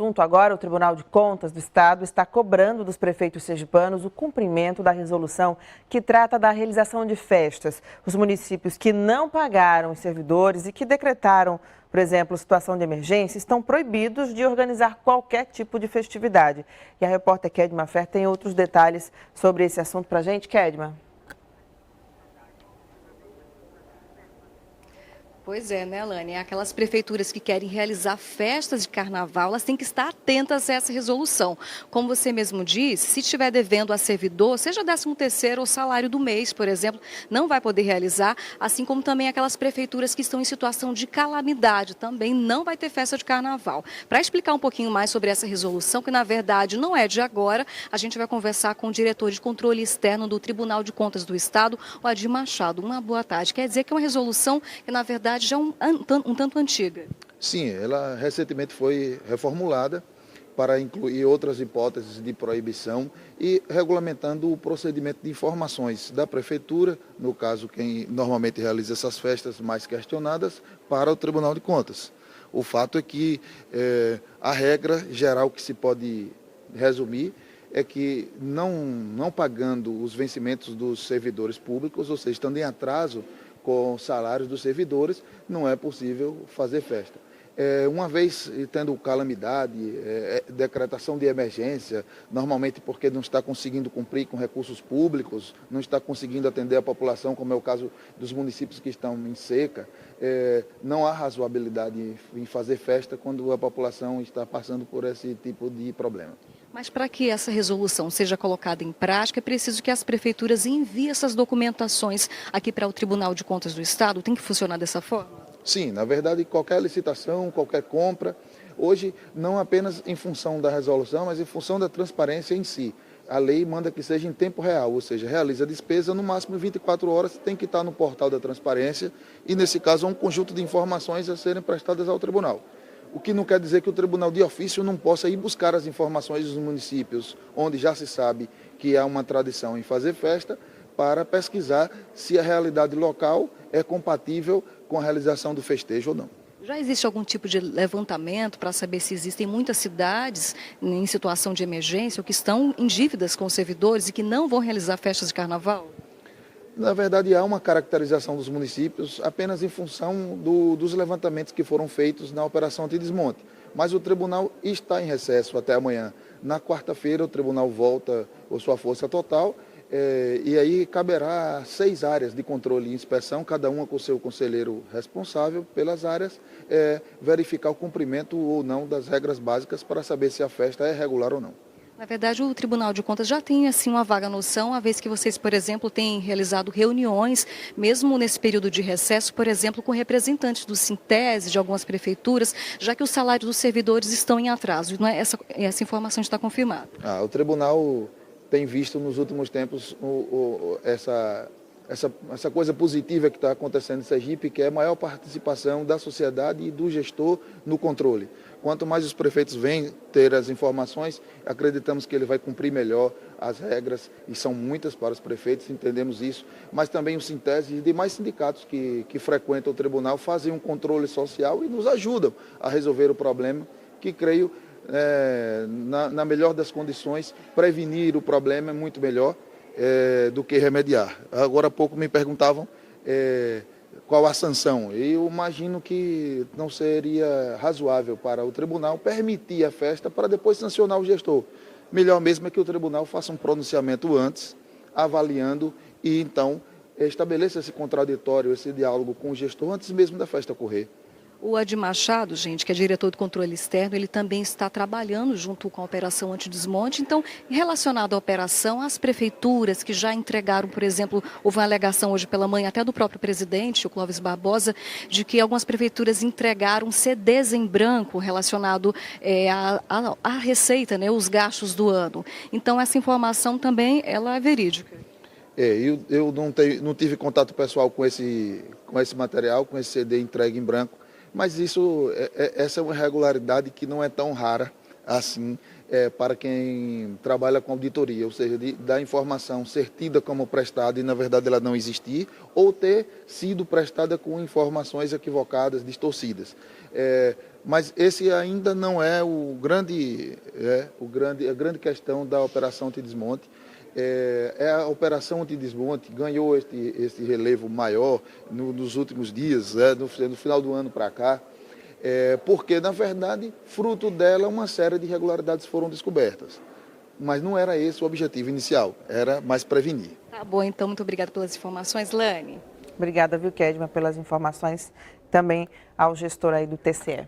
assunto agora, o Tribunal de Contas do Estado está cobrando dos prefeitos sergipanos o cumprimento da resolução que trata da realização de festas. Os municípios que não pagaram os servidores e que decretaram, por exemplo, situação de emergência, estão proibidos de organizar qualquer tipo de festividade. E a repórter Kedma Fer tem outros detalhes sobre esse assunto para a gente. Kedma. Pois é, né, Lani? Aquelas prefeituras que querem realizar festas de carnaval, elas têm que estar atentas a essa resolução. Como você mesmo disse, se estiver devendo a servidor, seja 13º ou salário do mês, por exemplo, não vai poder realizar, assim como também aquelas prefeituras que estão em situação de calamidade, também não vai ter festa de carnaval. Para explicar um pouquinho mais sobre essa resolução, que na verdade não é de agora, a gente vai conversar com o diretor de controle externo do Tribunal de Contas do Estado, o Adir Machado. Uma boa tarde. Quer dizer que é uma resolução que na verdade já é um tanto antiga. Sim, ela recentemente foi reformulada para incluir outras hipóteses de proibição e regulamentando o procedimento de informações da Prefeitura, no caso quem normalmente realiza essas festas mais questionadas, para o Tribunal de Contas. O fato é que a regra geral que se pode resumir é que não pagando os vencimentos dos servidores públicos, ou seja, estando em atraso com salários dos servidores, não é possível fazer festa. Uma vez tendo calamidade, decretação de emergência, normalmente porque não está conseguindo cumprir com recursos públicos, não está conseguindo atender a população, como é o caso dos municípios que estão em seca, não há razoabilidade em fazer festa quando a população está passando por esse tipo de problema. Mas para que essa resolução seja colocada em prática, é preciso que as prefeituras enviem essas documentações aqui para o Tribunal de Contas do Estado? Tem que funcionar dessa forma? Sim, na verdade, qualquer licitação, qualquer compra, hoje não apenas em função da resolução, mas em função da transparência em si. A lei manda que seja em tempo real, ou seja, realiza a despesa no máximo 24 horas, tem que estar no portal da transparência e, nesse caso, há um conjunto de informações a serem prestadas ao tribunal. O que não quer dizer que o tribunal de ofício não possa ir buscar as informações dos municípios, onde já se sabe que há uma tradição em fazer festa, para pesquisar se a realidade local é compatível com a realização do festejo ou não. Já existe algum tipo de levantamento para saber se existem muitas cidades em situação de emergência ou que estão em dívidas com os servidores e que não vão realizar festas de carnaval? Na verdade, há uma caracterização dos municípios apenas em função dos levantamentos que foram feitos na Operação Antidesmonte. Mas o tribunal está em recesso até amanhã. Na quarta-feira, o tribunal volta com sua força total e aí caberá 6 áreas de controle e inspeção, cada uma com o seu conselheiro responsável pelas áreas, verificar o cumprimento ou não das regras básicas para saber se a festa é regular ou não. Na verdade, o Tribunal de Contas já tem assim uma vaga noção, uma vez que vocês, por exemplo, têm realizado reuniões, mesmo nesse período de recesso, por exemplo, com representantes do Sintese, de algumas prefeituras, já que os salários dos servidores estão em atraso. Não é? Essa informação está confirmada. O Tribunal tem visto nos últimos tempos essa coisa positiva que está acontecendo em Sergipe, que é a maior participação da sociedade e do gestor no controle. Quanto mais os prefeitos vêm ter as informações, acreditamos que ele vai cumprir melhor as regras, e são muitas para os prefeitos, entendemos isso, mas também o Sintese e demais sindicatos que frequentam o tribunal fazem um controle social e nos ajudam a resolver o problema, que creio, na melhor das condições, prevenir o problema é muito melhor do que remediar. Agora há pouco me perguntavam qual a sanção. Eu imagino que não seria razoável para o tribunal permitir a festa para depois sancionar o gestor. Melhor mesmo é que o tribunal faça um pronunciamento antes, avaliando e então estabeleça esse contraditório, esse diálogo com o gestor antes mesmo da festa ocorrer. O Adir Machado, gente, que é diretor de controle externo, ele também está trabalhando junto com a Operação Antidesmonte. Então, relacionado à operação, as prefeituras que já entregaram, por exemplo, houve uma alegação hoje pela manhã até do próprio presidente, o Clóvis Barbosa, de que algumas prefeituras entregaram CDs em branco relacionado à receita, né, os gastos do ano. Então, essa informação também ela é verídica. Eu não tive contato pessoal com esse material, com esse CD entregue em branco. Mas essa é uma irregularidade que não é tão rara assim para quem trabalha com auditoria, ou seja, da informação ser tida como prestada e na verdade ela não existir, ou ter sido prestada com informações equivocadas, distorcidas. Mas esse ainda não é a grande questão da Operação Antidesmonte. A Operação Antidesmonte ganhou este relevo maior nos últimos dias, no final do ano para cá, porque, na verdade, fruto dela, uma série de irregularidades foram descobertas. Mas não era esse o objetivo inicial, era mais prevenir. Tá bom, então, muito obrigada pelas informações, Lane. Obrigada, viu, Kedma, pelas informações, também ao gestor aí do TCE.